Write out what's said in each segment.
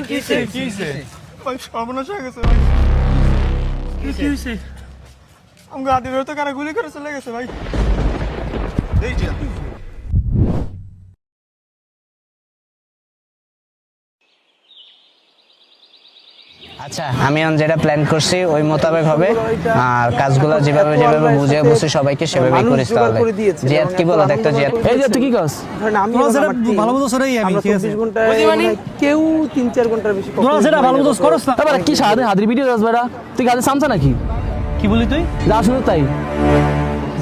কি হইছে ভাই সর্বনাশ হয়ে গেছে ভাই। কি হইছে আমাকে হাতি বের তো কারা গুলি করে চলে গেছে ভাই। এই যে আচ্ছা আমি যেটা প্ল্যান করছি ওই মোতাবেক হবে আর কাজগুলো যেভাবে যেভাবে বুঝে বুঝে সবাইকে সেভাবেই করিস তাহলে জিয়াদ কি বলো দেখতো জিয়াদ এই যে তুই কি কাজ ভালো মতো সরাই আমি ঠিক আছে কেউ 3-4 ঘন্টার বেশি তোরা সেটা ভালো মতো করছ না তারপরে কি সারাদিন হাদির ভিডিও দাস বেড়া তুই কাজে সামছা নাকি কি বলি তুই যা শুনো তাই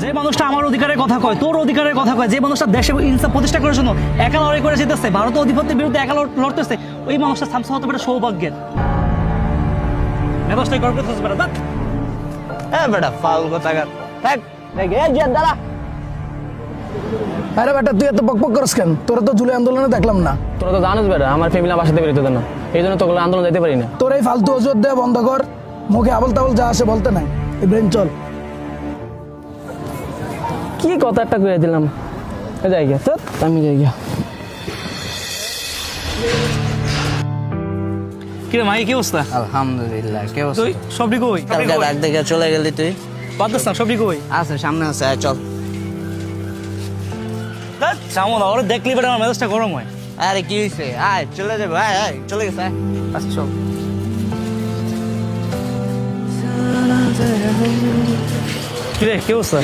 যে মানুষটা আমার অধিকারের কথা কয় তোর অধিকারের কথা কয় যে মানুষটা দেশে ইনসাফ প্রতিষ্ঠা করার জন্য একা লড়াই করে যেতেছে ভারতীয় অধিপত্যের বিরুদ্ধে একা লড়তেছে ওই মানুষটা সামসা হতে পারে সৌভাগ্যের মেদসটাই গর্ব করতেছে বেটা দেখ হ্যাঁ বেটা ফাউল কথা কার থাক এই জিয়াদ দাঁড়া আরে বেটা তুই এত বকবক করছ কেন? তোরা তো জুলাই আন্দোলনে দেখলাম না। তোরা তো জানিস বেড়া আমার ফ্যামিলি বাসাতে বেরোতে দেয় না এই জন্য তোগুলো আন্দোলন যেতে পারি না তোর এই ফালতু অজুহাত দেওয়া বন্ধ কর, মুখে আবল তাবল যা আসে বলতে নাই। ইব্রাহিম চল। কি কথা একটা কয়ে দিলাম যাই গিয়া তো আমি যাই গিয়া কি রে মাই কি অবস্থা আলহামদুলিল্লাহ কে তুই সবটি কই কালকে ডাক দেখে চলে গেলি তুই বাদ দিস না সবটি কই আছে সামনে আছে আয় চল দেখ সামনে ওরে দেখলি বেটা আমার মেজাজটা গরম হয় আরে কি হইছে আয় চলে যাবো আয় আয় চলে গেছে আয়। আচ্ছা চল কি রে কি অবস্থা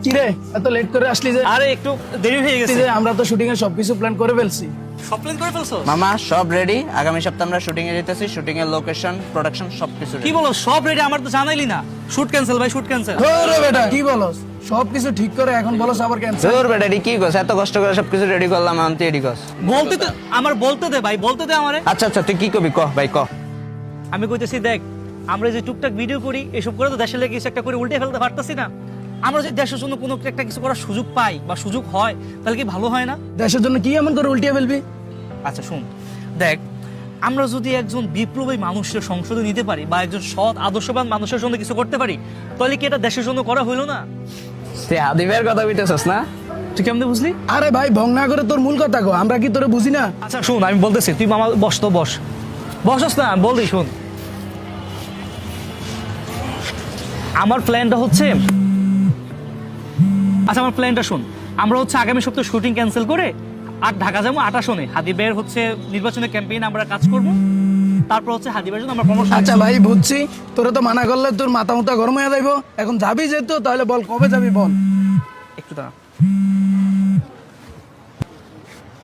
কি রে এত লেট করে আসলি যে? আরে একটু দেরি হয়ে গেছে যে আমরা তো শুটিং এর সবকিছু প্ল্যান করে ফেলছি। সব প্ল্যান করে ফেলছো মামা সব রেডি আগামী সপ্তাহে আমরা শুটিং এ যেতেছি শুটিং এর লোকেশন প্রোডাকশন সবকিছু কি বলো সব রেডি আমার তো জানাইলি না শুট ক্যান্সেল ভাই শুট ক্যান্সেল ওরে বেটা কি বলস? সবকিছু ঠিক করে এখন বলস আবার ক্যান্সেল? জোর বেটা কি কস এত কষ্ট করে সবকিছু রেডি করলাম আমি তুই রেডি কস বলতে তো আমার বলতে দে ভাই বলতে দে আমারে আচ্ছা আচ্ছা তুই কি কবি কহ ভাই কহ আমি কইতেছি দেখ আমরা যে টুকটাক ভিডিও করি এসব করে তো দেশের লেগে কিছু একটা করে উল্টে ফেলতে পারতাছি না আমরা যদি দেশের জন্য কোনো একটা কিছু করার সুযোগ পাই বা সুযোগ হয় তাহলে কি ভালো হয় না দেশের জন্য কি এমন করে উল্টিয়ে ফেলবি? আচ্ছা শুন দেখ আমরা যদি একজন বিপ্লবী মানুষের সংসদে নিতে পারি বা একজন সৎ আদর্শবান মানুষের জন্য কিছু করতে পারি তাহলে কি এটা দেশের জন্য করা হইলো না তুই হাদিবের কথা বলতেছস না তুই কেমনে বুঝলি আরে ভাই ভং না করে তোর মূল কথা কো, আমরা কি তোরে বুঝি না? আচ্ছা শুন আমি বলতেছি তুই মামা বস তো বস বসস না বল দিই শুন আমার প্ল্যানটা হচ্ছে আচ্ছা আমার প্ল্যানটা শুন আমরা হচ্ছে আগামী সপ্তাহে শুটিং ক্যান্সেল করে আর ঢাকা যাবো 28 হাদিবের হচ্ছে নির্বাচনের ক্যাম্পেইন আমরা কাজ করব তারপর হচ্ছে হাদিবের জন্য আমরা প্রমোশন আচ্ছা ভাই বুঝছি, তোরে তো মানা করলে তোর মাথা মুথা গরম হয়ে যাইবো। এখন যাবি যেহেতু তাহলে বল কবে যাবি বল। একটু দাঁড়া